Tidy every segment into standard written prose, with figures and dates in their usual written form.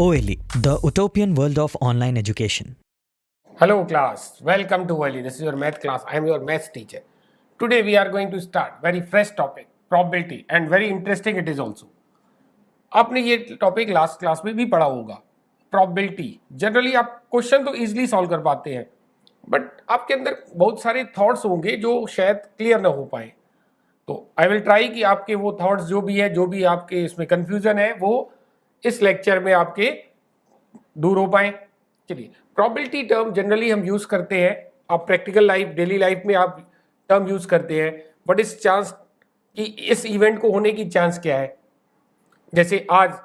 OLE, the utopian world of online education. Hello class, welcome to OLE. This is your math class. I am your math teacher. Today we are going to start very fresh topic, probability, and very interesting it is also. आपने ये topic last class में भी पढ़ा होगा. Probability. Generally आप question तो easily solve कर पाते हैं, बट आपके अंदर बहुत सारे थॉट्स होंगे जो शायद क्लियर ना हो पाए. तो आई विल ट्राई कि आपके वो थॉट्स जो भी आपके इसमें कंफ्यूजन है वो इस लेक्चर में आपके दूर हो पाए. चलिए, प्रोबेबिलिटी टर्म जनरली हम यूज करते हैं. आप प्रैक्टिकल लाइफ, डेली लाइफ में आप टर्म यूज करते हैं. व्हाट इज चांस कि इस इवेंट को होने की चांस क्या है. जैसे आज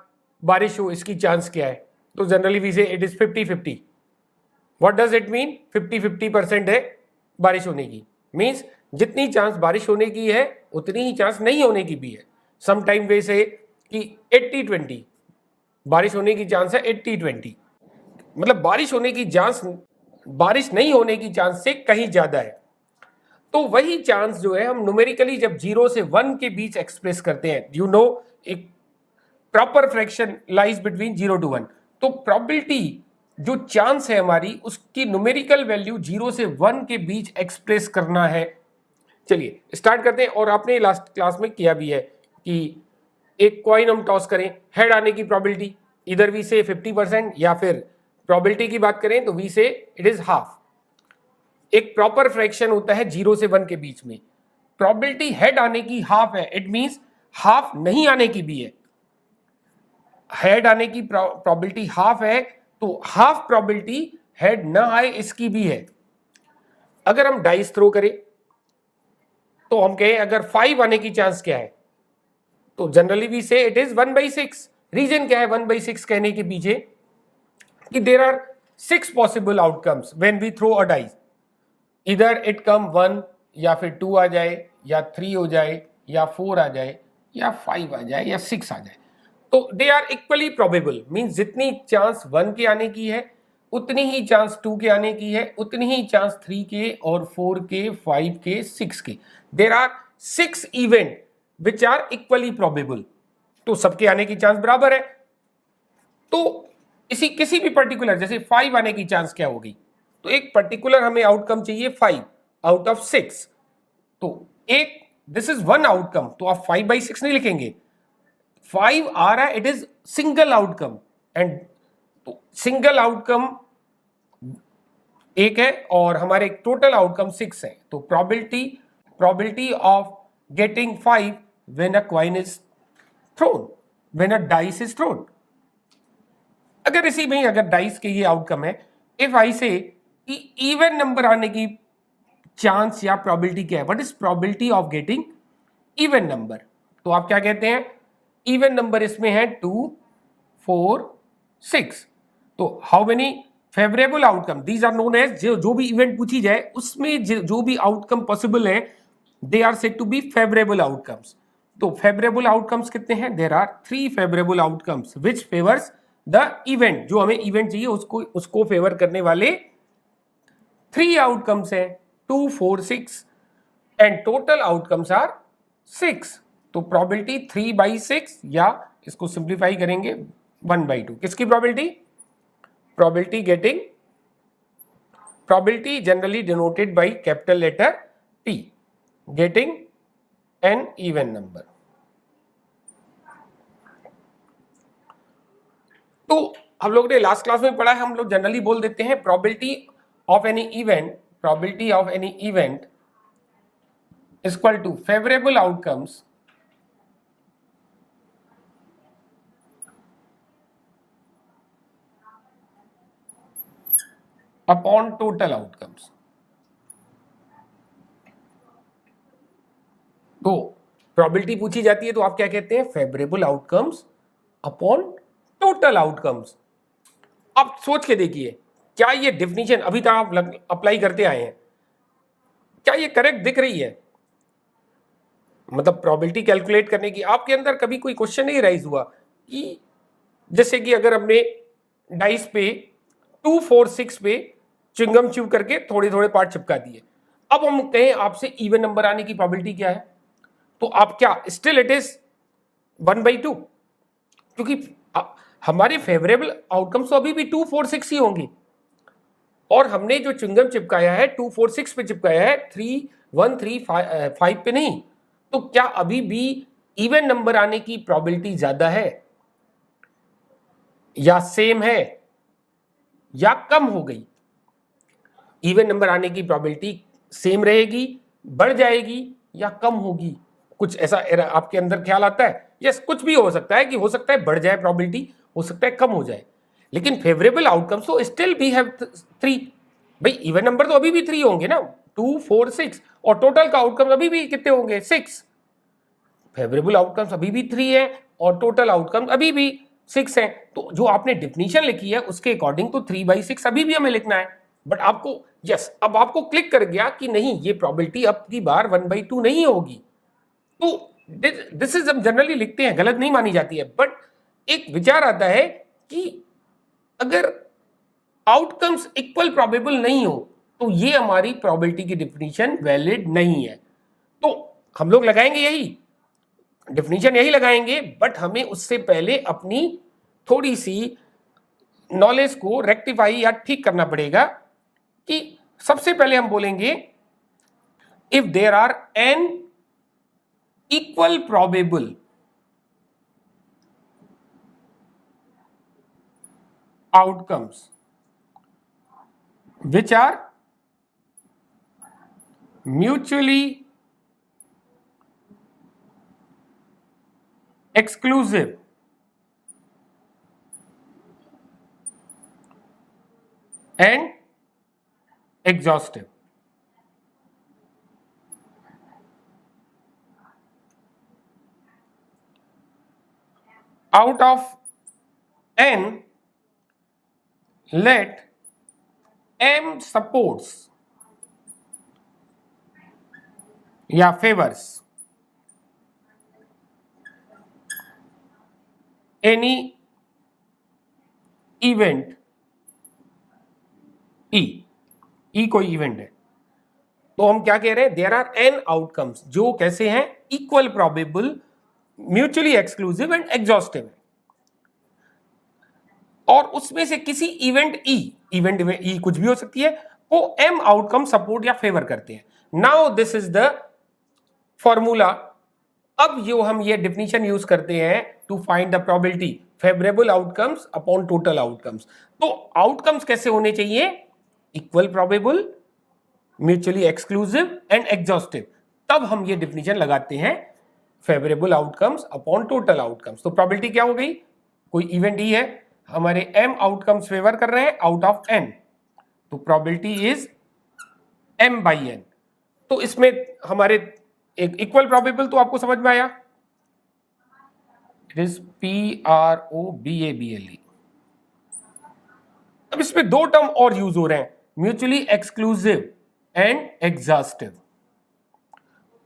बारिश हो, इसकी चांस क्या है. तो generally we say it is 50-50. What does it mean? 50-50% है बारिश होने की. मीन्स जितनी चांस बारिश होने की है उतनी ही चांस नहीं होने की भी है. समटाइम वे से कि 80-20 बारिश होने की चांस है. 80-20 मतलब बारिश होने की चांस बारिश नहीं होने की चांस से कहीं ज्यादा है. तो वही चांस जो है हम न्यूमेरिकली जब 0 से 1 के बीच एक्सप्रेस करते हैं, यू नो, एक proper fraction lies between 0 to 1. तो प्रोबेबिलिटी जो चांस है हमारी उसकी न्यूमेरिकल वैल्यू 0 से 1 के बीच एक्सप्रेस करना है. चलिए स्टार्ट करते हैं. और आपने लास्ट क्लास में किया भी है कि एक कॉइन हम टॉस करें, हेड आने की प्रोबेबिलिटी इधर वी से 50% या फिर प्रोबेबिलिटी की बात करें तो we say it is half. एक प्रॉपर फ्रैक्शन होता है 0 से 1 के बीच में. प्रोबेबिलिटी हेड आने की हाफ है. इट मींस हाफ नहीं आने की भी है. हेड आने की प्रोबेबिलिटी हाफ है तो हाफ प्रोबेबिलिटी हेड ना आए इसकी भी है. अगर हम डाइस थ्रो करें तो हम कहें अगर 5 आने की चांस क्या है, तो generally we say it is 1/6. Reason क्या है 1/6 कहने के पीछे? कि there are 6 possible outcomes when we throw a dice. इधर इट कम 1 या फिर 2 आ जाए या 3 हो जाए या 4 आ जाए या 5 आ जाए या 6 आ जाए. तो they are equally probable. Means जितनी चांस 1 के आने की है उतनी ही चांस 2 के आने की है, उतनी ही चांस 3 के और 4 के, 5 के, 6 के. There are 6 event which are equally probable. तो सबके आने की चांस बराबर है. तो इसी किसी भी पर्टिकुलर, जैसे 5 आने की चांस क्या होगी, तो एक पर्टिकुलर हमें आउटकम चाहिए 5 आउट ऑफ 6. तो एक दिस इज वन आउटकम, तो आप 5/6 नहीं लिखेंगे. 5 आ रहा है, it is single outcome. And तो सिंगल आउटकम एक है और हमारे टोटल आउटकम 6 है. तो probability of getting 5 when a coin is throne, when a dice is throne. अगर इसी में अगर डाइस के ये आउटकम है, इफ आई से कि इवन नंबर आने की चांस या प्रोबेबिलिटी क्या है, what is probability of getting even number, तो आप क्या कहते हैं? इवन नंबर इसमें है 2, 4, 6. तो how many favourable outcome, these are known as, जो भी इवेंट पूछी जाए उसमें जो भी आउटकम पॉसिबल है they are said to be favourable outcomes. तो फेवरेबल आउटकम्स कितने हैं? There are 3 favourable outcomes which favours the event. जो हमें इवेंट चाहिए उसको फेवर करने वाले 3 आउटकम्स है, 2, 4, 6 एंड टोटल आउटकम्स आर 6. तो प्रोबेबिलिटी 3/6 या इसको सिंप्लीफाई करेंगे 1/2. किसकी probability? Probability getting, probability generally denoted by capital letter P, getting an even number. तो हम लोग ने लास्ट क्लास में पढ़ा है, हम लोग जनरली बोल देते हैं probability of any event equal to favourable outcomes upon total outcomes. तो प्रोबेबिलिटी पूछी जाती है तो आप क्या कहते हैं? Favourable outcomes upon total outcomes. आप सोच के देखिए, क्या ये डेफिनेशन अभी तक आप अप्लाई करते आए हैं, क्या ये करेक्ट दिख रही है? मतलब प्रोबेबिलिटी कैलकुलेट करने की आपके अंदर कभी कोई क्वेश्चन नहीं राइज हुआ कि जैसे कि अगर हमने डाइस पे 2, 4, 6 पे च्युइंगम च्यू करके थोड़े थोड़े पार्ट चिपका दिए, अब हम कहें आपसे इवन नंबर आने की प्रोबेबिलिटी क्या है, तो आप क्या स्टिल इट इज 1/2, क्योंकि हमारे फेवरेबल आउटकम्स तो अभी भी 2 4 6 ही होंगे, और हमने जो च्युइंगम चिपकाया है 2 4 6 पे चिपकाया है, 3 1 3 5 पे नहीं। तो क्या अभी भी इवन नंबर आने की प्रोबेबिलिटी ज्यादा है, या सेम है, या कम हो गई? इवन नंबर आने की प्रोबेबिलिटी सेम रहेगी, बढ़ जाएगी, या कम होगी? कुछ ऐसा आपके अंदर ख्याल आता है? यस, कुछ भी हो सकता है, कि हो सकता है बढ़ जाए प्रोबेबिलिटी, हो सकता है कम हो जाए, लेकिन फेवरेबल आउटकम्स तो स्टिल भी हैव 3। भाई इवन नंबर तो अभी भी 3 होंगे ना, 2 4 6, और टोटल का आउटकम अभी भी कितने होंगे? 6। फेवरेबल आउटकम्स अभी भी 3 है, और टोटल आउटकम्स अभी भी 6 है। तो जो आपने डिफिनीशन लिखी है उसके अकॉर्डिंग तो 3/6 अभी भी हमें लिखना है। बट आपको यस, अब आपको क्लिक कर गया कि नहीं, ये प्रोबेबिलिटी अब की बार 1/2 नहीं होगी। तो दिस इज हम जनरली लिखते हैं, गलत नहीं मानी जाती है, बट एक विचार आता है कि अगर आउटकम्स इक्वल प्रोबेबल नहीं हो तो ये हमारी प्रोबेबिलिटी की डिफिनीशन वैलिड नहीं है। तो हम लोग लगाएंगे यही डिफिनीशन, यही लगाएंगे, बट हमें उससे पहले अपनी थोड़ी सी नॉलेज को रेक्टिफाई या ठीक करना पड़ेगा। कि सबसे पहले हम बोलेंगे if there are n equal probable outcomes which are mutually exclusive and exhaustive. Out of n, let m supports या favors any event e कोई इवेंट है, तो हम क्या कह रहे हैं? देयर आर एन आउटकम्स जो कैसे हैं? Equal probable, mutually exclusive and exhaustive है, और उसमें से किसी इवेंट इवेंट में कुछ भी हो सकती है, को एम आउटकम सपोर्ट या फेवर करते हैं। Now this is the formula. अब जो हम ये डिफिनीशन यूज करते हैं to find the probability favourable outcomes upon total outcomes. तो आउटकम्स कैसे होने चाहिए? Equal probable, mutually exclusive and exhaustive. तब हम ये डिफिनीशन लगाते हैं favourable outcomes upon total outcomes. तो प्रोबेबिलिटी क्या हो गई? कोई इवेंट ही है, हमारे एम आउटकम्स फेवर कर रहे हैं आउट ऑफ एन, तो प्रोबेबिलिटी इज m/n। तो इसमें हमारे एक इक्वल प्रोबेबल तो आपको समझ में आया, इट इज PROBABLE। अब इसमें दो टर्म और यूज हो रहे हैं, म्यूचुअली एक्सक्लूसिव एंड एग्जॉस्टिव।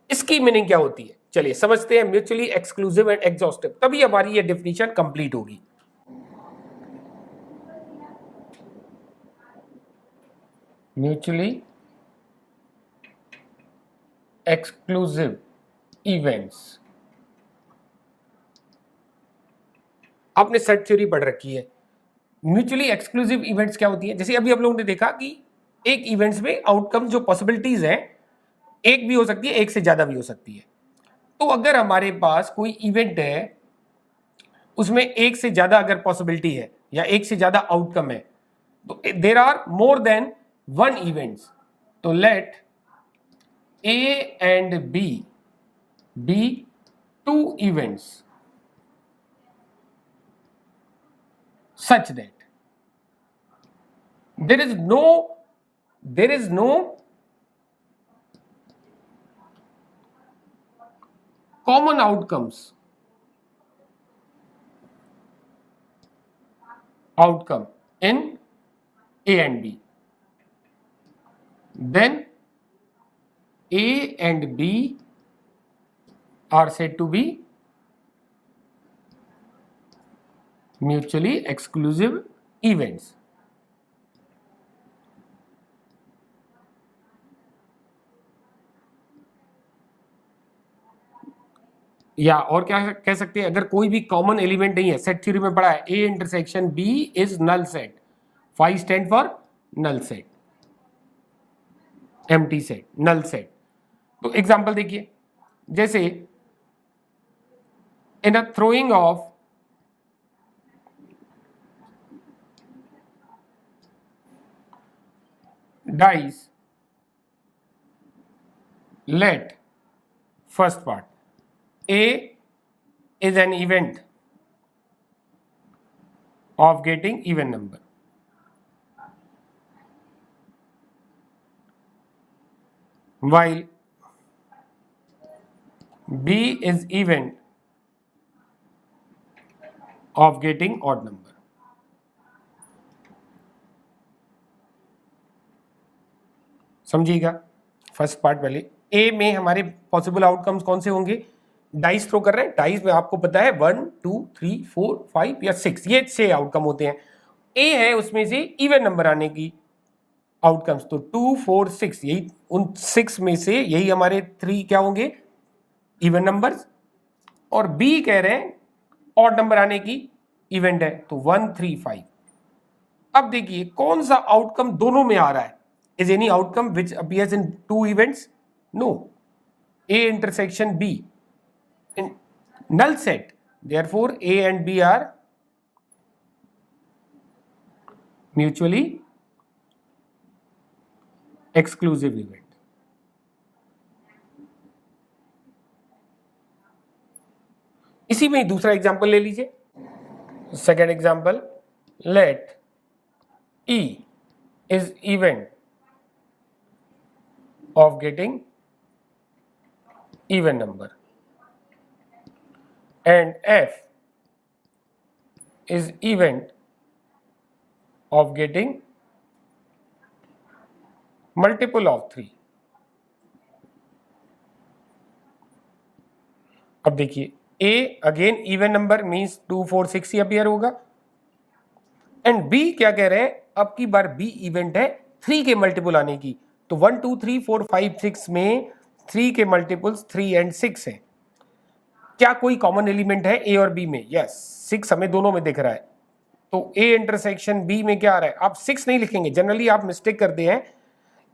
इसकी मीनिंग क्या होती है? चलिए समझते हैं, म्यूचुअली एक्सक्लूसिव एंड एग्जॉस्टिव, तभी हमारी ये डेफिनेशन कंप्लीट होगी। म्यूचुअली एक्सक्लूसिव इवेंट्स, आपने सेट थ्योरी पढ़ रखी है। म्यूचुअली एक्सक्लूसिव इवेंट्स क्या होती है? जैसे अभी आप लोगों ने देखा कि एक इवेंट्स में आउटकम जो पॉसिबिलिटीज है, एक भी हो सकती है, एक से ज्यादा भी हो सकती है। तो अगर हमारे पास कोई इवेंट है, उसमें एक से ज्यादा अगर पॉसिबिलिटी है या एक से ज्यादा आउटकम है, तो there are more than one events, तो let A and B two events such that there is no common outcome in A and B, then A and B are said to be mutually exclusive events. या और क्या कह सकते हैं, अगर कोई भी कॉमन एलिमेंट नहीं है, सेट थ्योरी में पढ़ा है A intersection B is null set, phi stand for null set, empty set, null set. तो एग्जांपल देखिए, जैसे in a throwing of dice, let first part A is an event of getting even number, while B is event of getting odd number. समझिएगा, first part पहले। ए में हमारे possible outcomes कौन से होंगे, डाइस थ्रो कर रहे हैं, डाइस में आपको पता है 1 2 3 4 5 या 6, ये 6 आउटकम होते हैं। ए है उसमें से इवन नंबर आने की आउटकम्स, तो 2 4 6, यही उन 6 में से यही हमारे 3 क्या होंगे, इवन नंबर्स, और बी कह रहे हैं ऑड नंबर आने की इवेंट है, तो 1 3 5। अब देखिए कौन सा आउटकम दोनों में आ रहा है, is any outcome which appears in two events? No. A intersection B in null set. Therefore, A and B are mutually exclusive event. इसी में दूसरा एग्जांपल ले लीजिए, second example, let E is event of getting even number and F is event of getting multiple of 3। अब देखिए A again even number means 2 4 6 he appear होगा, and B क्या कह रहे हैं, अब की बार B इवेंट है 3 के मल्टीपल आने की, तो 1 2 3 4 5 6 में 3 के मल्टीपल्स 3 एंड 6 हैं। क्या कोई कॉमन एलिमेंट है ए और बी में? यस, 6 हमें दोनों में दिख रहा है, तो ए इंटरसेक्शन बी में क्या आ रहा है, आप 6 नहीं लिखेंगे, जनरली आप मिस्टेक करते हैं,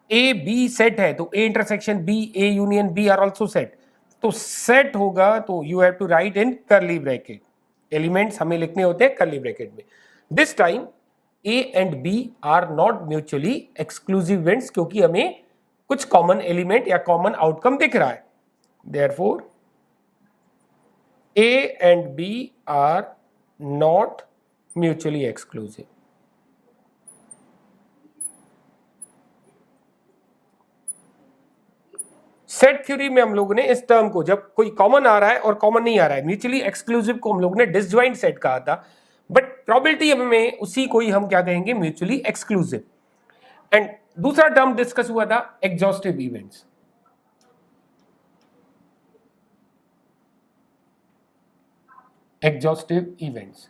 ए बी सेट है तो A intersection B, A union B are also set, तो सेट होगा तो you have to write in curly bracket, elements हमें लिखने होते हैं कर्ली ब्रैकेट में। This time A and B are not mutually exclusive events, क्योंकि हमें कुछ कॉमन एलिमेंट या कॉमन आउटकम दिख रहा है। Therefore, A and B are not mutually exclusive. Set theory में हम लोगों ने इस टर्म को, जब कोई कॉमन आ रहा है और कॉमन नहीं आ रहा है, म्यूचुअली एक्सक्लूसिव को हम लोगों ने डिसजॉइंट सेट कहा था, बट प्रोबेबिलिटी में उसी को ही हम क्या कहेंगे, म्यूचुअली एक्सक्लूसिव। एंड दूसरा टर्म डिस्कस हुआ था एग्जॉस्टिव इवेंट्स। एग्जॉस्टिव इवेंट्स,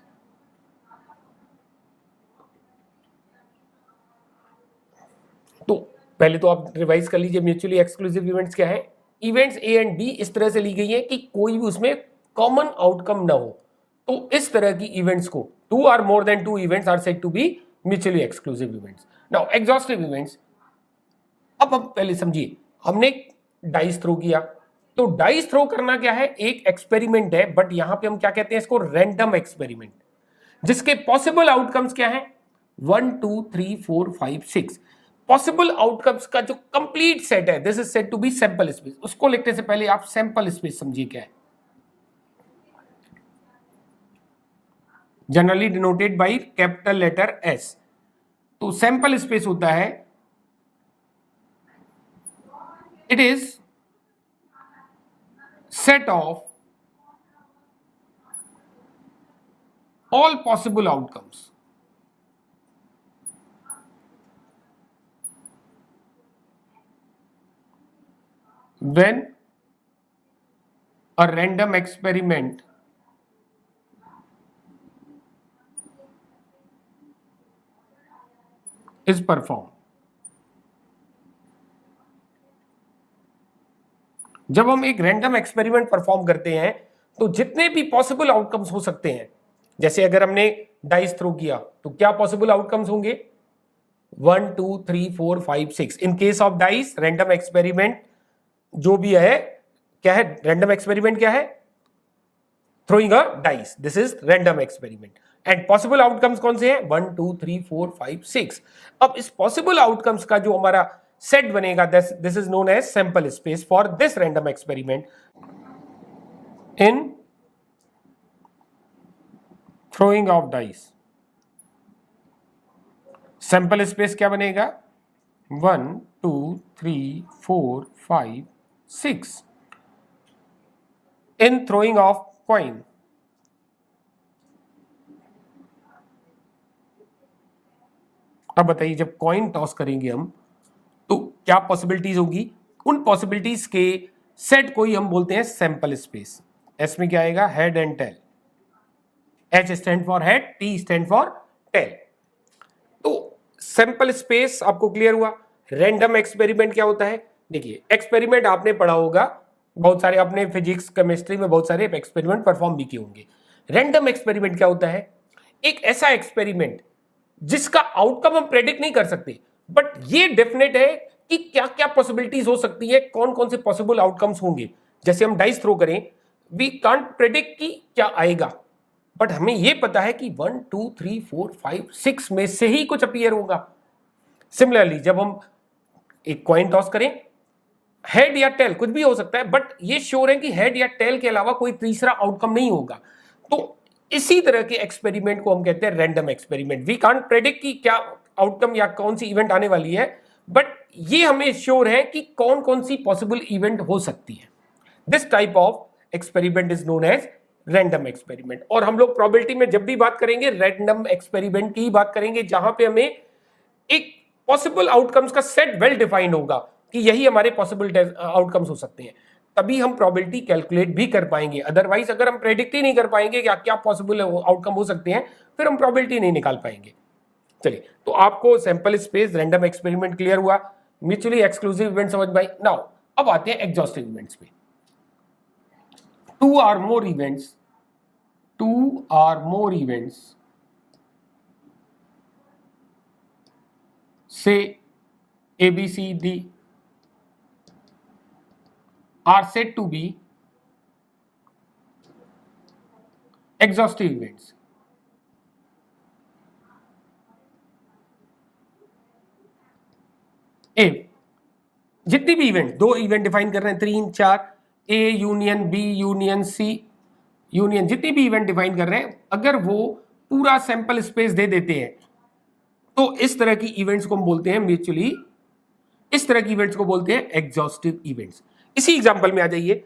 तो पहले तो आप रिवाइज कर लीजिए म्यूचुअली एक्सक्लूसिव इवेंट्स क्या है। इवेंट्स ए एंड बी इस तरह से ली गई है कि कोई भी उसमें कॉमन आउटकम ना हो, तो इस तरह की इवेंट्स को, 2 or more than 2 events are said to be mutually exclusive events. Now exhaustive events, अब हम पहले समझिए, हमने डाइस थ्रो किया, तो डाइस थ्रो करना क्या है, एक एक्सपेरिमेंट है, बट यहां पे हम क्या कहते हैं इसको, रैंडम एक्सपेरिमेंट, जिसके पॉसिबल आउटकम्स क्या है, 1 2 3 4 5 6 पॉसिबल आउटकम्स का जो कंप्लीट सेट है, this is said to be sample space. उसको लिखने से पहले आप सैंपल स्पेस समझिए क्या है, generally denoted by capital letter S। तो सैंपल स्पेस होता है, it is set of all possible outcomes when a random experiment is performed। जब हम एक रैंडम एक्सपेरिमेंट परफॉर्म करते हैं तो जितने भी पॉसिबल आउटकम्स हो सकते हैं, जैसे अगर हमने डाइस थ्रो किया तो क्या पॉसिबल आउटकम्स होंगे 1 2 3 4 5 6। In case of dice random experiment जो भी है, क्या है रैंडम एक्सपेरिमेंट, क्या है throwing a dice, this is random experiment and possible outcomes कौन से हैं 1 2 3 4 5 6। अब इस possible outcomes का जो हमारा सेट बनेगा, this is known as sample space for this random experiment in throwing of dice। sample space क्या बनेगा 1 2 3 4 5 6 in throwing of coin। अब बताइए जब कॉइन टॉस करेंगे हम तो क्या पॉसिबिलिटीज होगी, उन पॉसिबिलिटीज के सेट को ही हम बोलते हैं सैंपल स्पेस। एस में क्या आएगा head and tail, H stand for head, T stand for tail. तो सैंपल स्पेस आपको क्लियर हुआ। रैंडम एक्सपेरिमेंट क्या होता है, देखिए एक्सपेरिमेंट आपने पढ़ा होगा, बहुत सारे अपने फिजिक्स केमिस्ट्री में बहुत सारे एक्सपेरिमेंट परफॉर्म भी किए होंगे। रैंडम एक्सपेरिमेंट क्या होता है, एक ऐसा एक्सपेरिमेंट जिसका आउटकम हम प्रेडिक्ट नहीं कर सकते, बट ये डेफिनेट है कि क्या क्या पॉसिबिलिटीज हो सकती है, कौन कौन से पॉसिबल आउटकम्स होंगे। जैसे हम डाइस थ्रो करें, वी कांट प्रेडिक्ट कि क्या आएगा, बट हमें यह पता है कि 1 2 3 4 5 6 में से ही कुछ अपीयर होगा। सिमिलरली जब हम एक कॉइन टॉस करें, हेड या टेल कुछ भी हो सकता है, बट ये श्योर है कि हेड या टेल के अलावा कोई तीसरा आउटकम नहीं होगा। तो इसी तरह के एक्सपेरिमेंट को हम कहते हैं random experiment. We can't predict कि क्या आउटकम या कौन सी इवेंट आने वाली है, बट ये हमें श्योर है कि कौन कौन सी पॉसिबल इवेंट हो सकती है। This type of experiment is known as random experiment. और हम लोग प्रोबेबिलिटी में जब भी बात करेंगे रैंडम एक्सपेरिमेंट की ही बात करेंगे, जहां पे हमें एक पॉसिबल आउटकम्स का सेट वेल डिफाइंड होगा कि यही हमारे पॉसिबल आउटकम्स हो सकते हैं, तभी हम प्रोबेबिलिटी कैलकुलेट भी कर पाएंगे। अदरवाइज अगर हम प्रेडिक्ट ही नहीं कर पाएंगे क्या क्या पॉसिबल आउटकम हो सकते हैं, फिर हम प्रोबेबिलिटी नहीं निकाल पाएंगे। चलिए, तो आपको sample space random experiment clear हुआ, म्यूचुअली एक्सक्लूसिव इवेंट समझ में आई। नाउ अब आते हैं एग्जॉस्टिव इवेंट्स पे। टू आर मोर इवेंट्स से ABCD are said to be exhaustive events। if जितनी भी इवेंट, दो इवेंट डिफाइन कर रहे हैं 3 4, A union B union C union, जितनी भी इवेंट डिफाइन कर रहे हैं, अगर वो पूरा सैंपल स्पेस दे देते हैं तो इस तरह की इवेंट्स को हम बोलते हैं म्यूचुअली, इस तरह की इवेंट्स को बोलते हैं एग्जॉस्टिव इवेंट्स। इसी एग्जांपल में आ जाइए,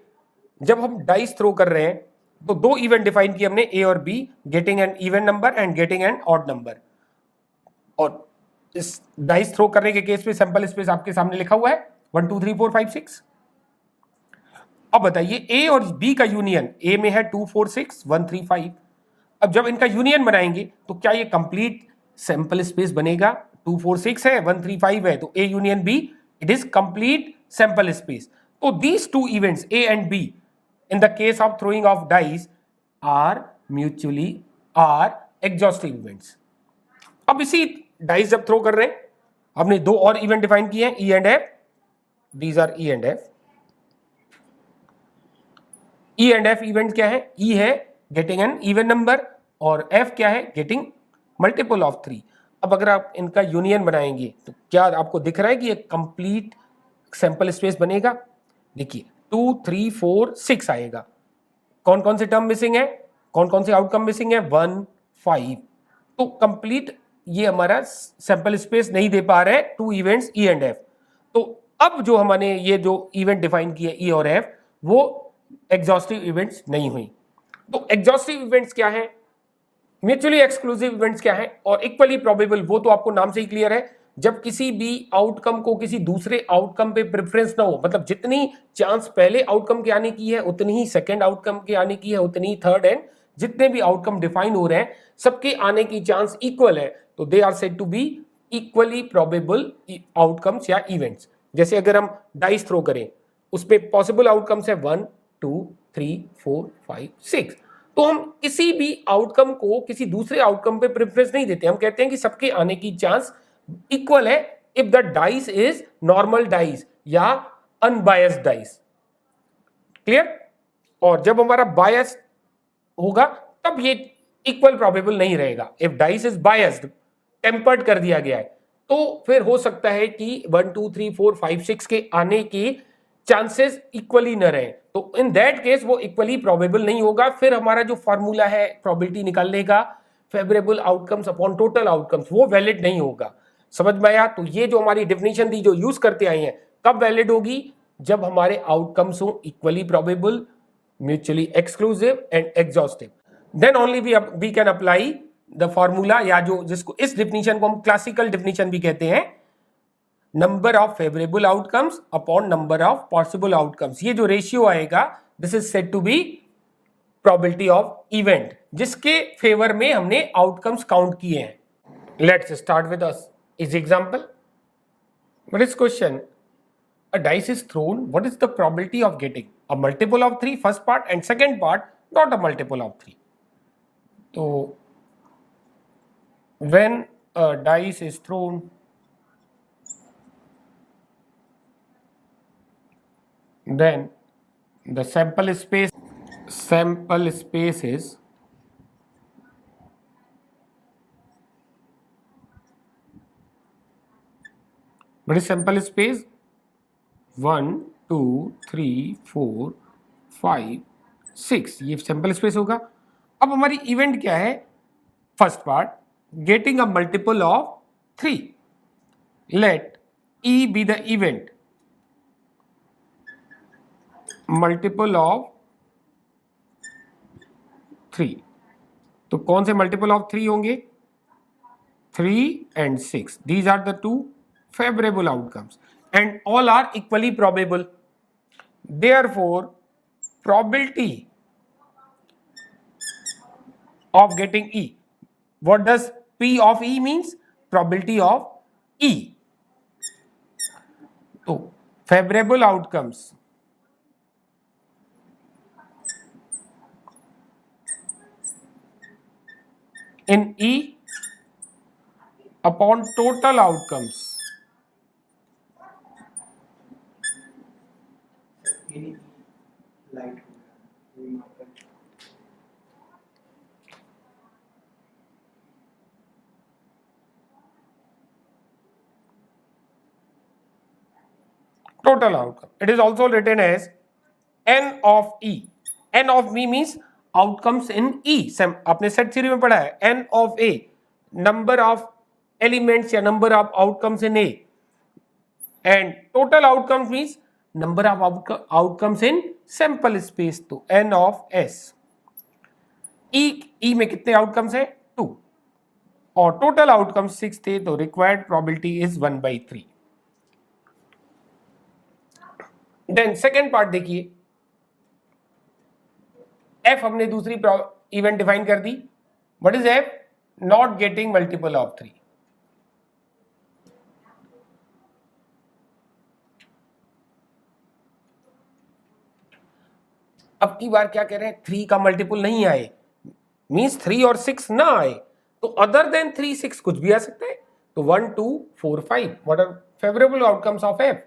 जब हम डाइस थ्रो कर रहे हैं तो दो इवेंट डिफाइन किए हमने, A और B, getting an even number and getting an odd number. और इस डाइस थ्रो करने के केस में सैंपल स्पेस आपके सामने लिखा हुआ है 1 2 3 4 5 6। अब बताइए A और B का यूनियन, A में है 2 4 6 1 3 5। अब जब इनका यूनियन बनाएंगे तो क्या ये कंप्लीट सैंपल स्पेस बनेगा? 2 4 6 है, 1 3 5 है, तो A union B it is complete sample space. तो these two events A and B in the case of throwing of dice are exhaustive events। अब इसी डाइस जब थ्रो कर रहे हैं, हमने दो और इवेंट डिफाइन किए हैं E and F। these are E and F। E and F event क्या है? E है गेटिंग एन इवन नंबर और F क्या है? Getting multiple of 3। अब अगर आप इनका यूनियन बनाएंगे तो क्या आपको दिख रहा है कि एक कंप्लीट सैंपल स्पेस बनेगा? देखिए 2 3 4 6 आएगा। कौन कौन से टर्म मिसिंग है, कौन कौन से आउटकम मिसिंग है? 1 5। तो कंप्लीट ये हमारा सैंपल स्पेस नहीं दे पा रहे हैं two events E and F। तो अब जो हमने ये जो इवेंट डिफाइन किए E और F, वो एग्जॉस्टिव इवेंट्स नहीं हुई। तो एग्जॉस्टिव इवेंट्स क्या है, म्यूचुअली एक्सक्लूसिव इवेंट्स क्या है, और इक्वली प्रोबेबल, वो तो आपको नाम से ही क्लियर है। जब किसी भी आउटकम को किसी दूसरे आउटकम पे प्रेफरेंस ना हो, मतलब जितनी चांस पहले आउटकम के आने की है उतनी ही सेकंड आउटकम के आने की है, उतनी ही थर्ड, एंड जितने भी आउटकम डिफाइन हो रहे हैं सबके आने की चांस इक्वल है, तो they are said to be equally probable outcomes या इवेंट्स। जैसे अगर हम डाइस थ्रो करें, उस पे पॉसिबल आउटकम्स है 1 2 3 4 5 6। तो हम किसी भी आउटकम को किसी दूसरे आउटकम पे प्रेफरेंस नहीं देते, हम कहते हैं कि सबके आने की चांस इक्वल है if the dice is normal dice या अनबायस्ड डाइस। क्लियर? और जब हमारा बायस होगा तब ये इक्वल प्रोबेबल नहीं रहेगा। If dice is biased, tempered कर दिया गया है, तो फिर हो सकता है कि 1 2 3 4 5 6 के आने की चांसेस इक्वली न रहे, तो इन दैट केस वो इक्वली प्रोबेबल नहीं होगा। फिर हमारा जो फॉर्मूला है प्रोबेबिलिटी निकालने का, favourable outcomes upon total outcomes, वो वैलिड नहीं होगा। समझ में आया? तो ये जो हमारी डेफिनेशन थी जो यूज करते आए हैं, कब वैलिड होगी? जब हमारे आउटकम्स हो equally probable, mutually exclusive and exhaustive, then only we can apply the formula, या जो जिसको इस डेफिनेशन को हम क्लासिकल डेफिनेशन भी कहते हैं, number of favourable outcomes upon number of possible outcomes. ये जो रेशियो आएगा, this is said to be probability of event, जिसके फेवर में हमने आउटकम्स काउंट किए हैं। लेट्स स्टार्ट विद इस example. What is question? A dice is thrown, what is the probability of getting a multiple of 3 first part and second part not a multiple of 3? So when a dice is thrown, then the sample space is what is sample space? 1 2 3 4 5 6, ये sample space होगा। अब हमारी event क्या है? First part, getting a multiple of 3, let E be the event, multiple of 3। तो कौन से multiple of 3 होंगे? 3 and 6, these are the two favorable outcomes and all are equally probable. Therefore, probability of getting E. What does P of E means? Probability of E. So, favorable outcomes in E upon total outcomes total outcome. It is also written as n of E. n of E means outcomes in E. आपने set theory में पढ़ा है, n of A, number of elements या number of outcomes in A, and total outcomes means number of outcomes in sample space, तो n of S. E में कितने outcomes है? 2, और टोटल आउटकम्स 6 थे, तो required probability is 1/3। Then second part देखिए, F हमने दूसरी इवेंट डिफाइन कर दी। What is F? Not getting multiple of 3। अब की बार क्या कह रहे हैं? 3 का मल्टीपल नहीं आए, मींस 3 और 6 ना आए, तो अदर देन 3 6 कुछ भी आ सकता है। तो 1 2 4 5, what are favourable outcomes of F?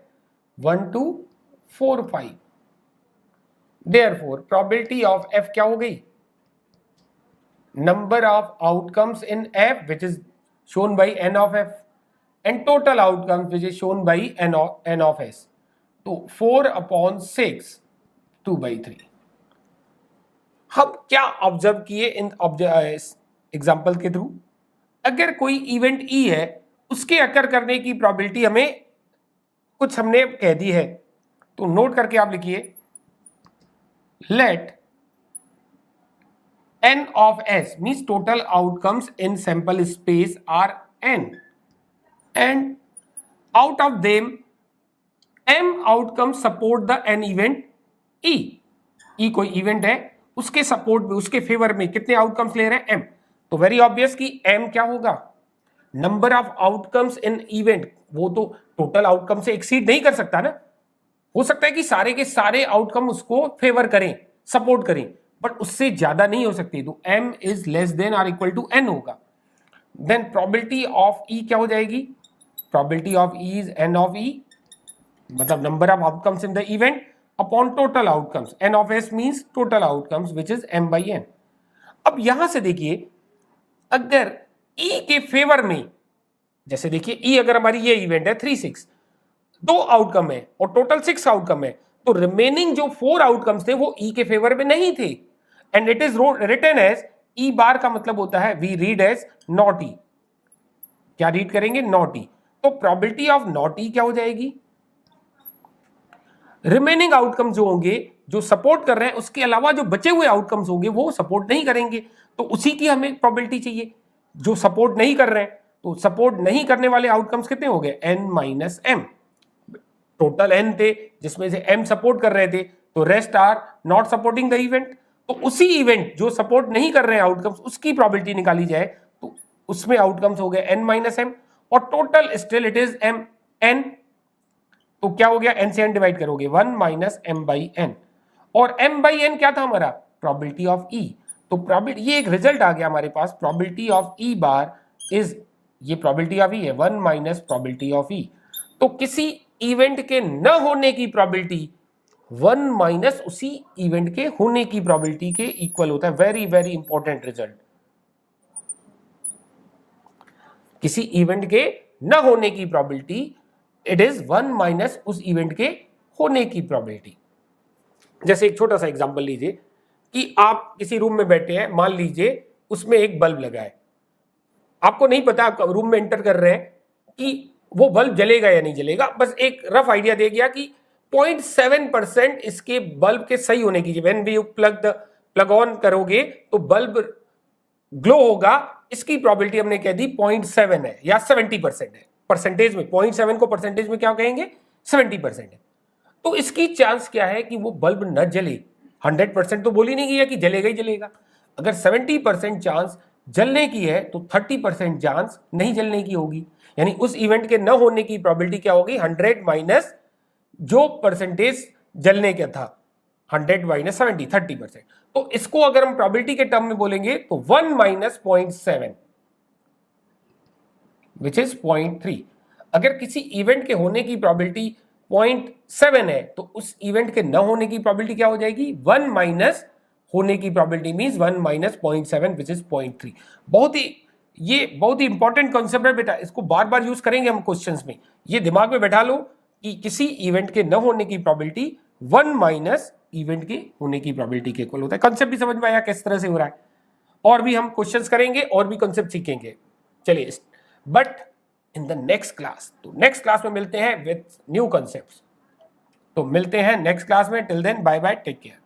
1 2 4 5। Therefore, probability of F क्या हो गई? Number of outcomes in F which is shown by n of F and total outcomes which is shown by n of S. तो 4/6 2/3। हम क्या observe किए in example के through? अगर कोई इवेंट E है, उसके अकर करने की प्रोबेबिलिटी हमें कुछ हमने कह दी है, तो नोट करके आप लिखिए, let n of S means total outcomes in sample space are n, and out of them m outcomes support the n event E. E कोई इवेंट है, उसके सपोर्ट में, उसके फेवर में कितने आउटकम्स ले रहे हैं? m। तो वेरी ऑब्वियस कि m क्या होगा? Number of outcomes in event. वो तो टोटल आउटकम से एक्सीड नहीं कर सकता ना, हो सकता है कि सारे के सारे आउटकम उसको फेवर करें, सपोर्ट करें, बट उससे ज्यादा नहीं हो सकती, तो m is less than or equal to n होगा। देन प्रोबेबिलिटी ऑफ E क्या हो जाएगी, probability of E is n of E, मतलब number of outcomes in the event upon total outcomes, n of s means total outcomes which is m by n। अब यहां से देखिए, अगर E के फेवर में, जैसे देखिए E अगर हमारी ये इवेंट है 3-6, 2 आउटकम है और टोटल 6 आउटकम है, तो रिमेनिंग जो 4 आउटकम्स थे वो E के फेवर में नहीं थे, and it is written as E bar का मतलब होता है we read as not E। क्या रीड करेंगे, नॉट E। तो प्रोबेबिलिटी ऑफ नॉट E क्या हो जाएगी, रिमेनिंग आउटकम जो होंगे जो सपोर्ट कर रहे हैं उसके अलावा जो बचे हुए आउटकम्स होंगे वो सपोर्ट नहीं करेंगे, तो उसी की हमें प्रोबेबिलिटी चाहिए जो सपोर्ट नहीं कर रहे हैं। तो सपोर्ट नहीं करने वाले आउटकम्स कितने हो गए, n minus m, total n थे जिसमें से m सपोर्ट कर रहे थे, तो rest are not supporting the event. तो उसी इवेंट जो सपोर्ट नहीं कर रहे हैं आउटकम्स उसकी प्रोबेबिलिटी निकाली जाए, तो उसमें आउटकम्स हो गए n माइनस m, और total still it is m n। तो क्या हो गया, n से n डिवाइड करोगे 1 माइनस m बाई n, और m बाई n क्या था हमारा, प्रोबेबिलिटी ऑफ E। तो प्रोबेबिलिटी, ये एक रिजल्ट आ गया हमारे पास, probability of E bar is, ये प्रोबेबिलिटी ऑफ E है 1 माइनस प्रोबेबिलिटी ऑफ E। तो किसी इवेंट के न होने की प्रोबेबिलिटी 1 माइनस उसी इवेंट के होने की प्रोबेबिलिटी के इक्वल होता है। वेरी वेरी इंपॉर्टेंट रिजल्ट, किसी इवेंट के न होने की प्रोबेबिलिटी इट इज 1 माइनस उस इवेंट के होने की प्रोबेबिलिटी। जैसे एक छोटा सा एग्जांपल लीजिए कि आप किसी रूम में बैठे हैं, मान लीजिए उसमें एक बल्ब लगा है, आपको नहीं पता, आप रूम में एंटर कर रहे हैं कि वो बल्ब जलेगा या नहीं जलेगा, बस एक रफ आइडिया दे गया कि 0.7% इसके बल्ब के सही होने की, व्हेन वी प्लग ऑन करोगे तो बल्ब ग्लो होगा, इसकी प्रोबेबिलिटी हमने कह दी 0.7 है या 70% है। परसेंटेज में 0.7 को परसेंटेज में क्या कहेंगे, 70% है। तो इसकी चांस क्या है कि वो बल्ब न जले, 100% तो बोल ही नहीं गया कि जलेगा ही जलेगा। अगर 70% चांस जलने की है तो 30% चांस नहीं जलने की होगी, यानी उस इवेंट के न होने की प्रोबेबिलिटी क्या होगी, 100 माइनस जो परसेंटेज जलने का था, 100 माइनस 70, 30%। तो इसको अगर हम प्रोबेबिलिटी के टर्म में बोलेंगे तो 1 माइनस 0.7 विच इज 0.3। अगर किसी इवेंट के होने की प्रोबेबिलिटी 0.7 है तो उस इवेंट के न होने की प्रोबेबिलिटी क्या हो जाएगी, 1 माइनस होने की probability means 1 minus 0.7 which is 0.3। ये बहुत ही इंपॉर्टेंट कॉन्सेप्ट है बेटा, इसको बार बार यूज करेंगे हम क्वेश्चंस में। ये दिमाग में बैठा लो कि किसी इवेंट के न होने की प्रोबेबिलिटी 1 माइनस इवेंट के होने की प्रोबेबिलिटी के इक्वल होता है। कॉन्सेप्ट भी समझ में आया किस तरह से हो रहा है, और भी हम क्वेश्चंस करेंगे और भी कॉन्सेप्ट सीखेंगे। चलिए, but in the next class, तो नेक्स्ट क्लास में मिलते हैं विद न्यू कॉन्सेप्ट्स। तो मिलते हैं नेक्स्ट क्लास में, till then bye bye, take care.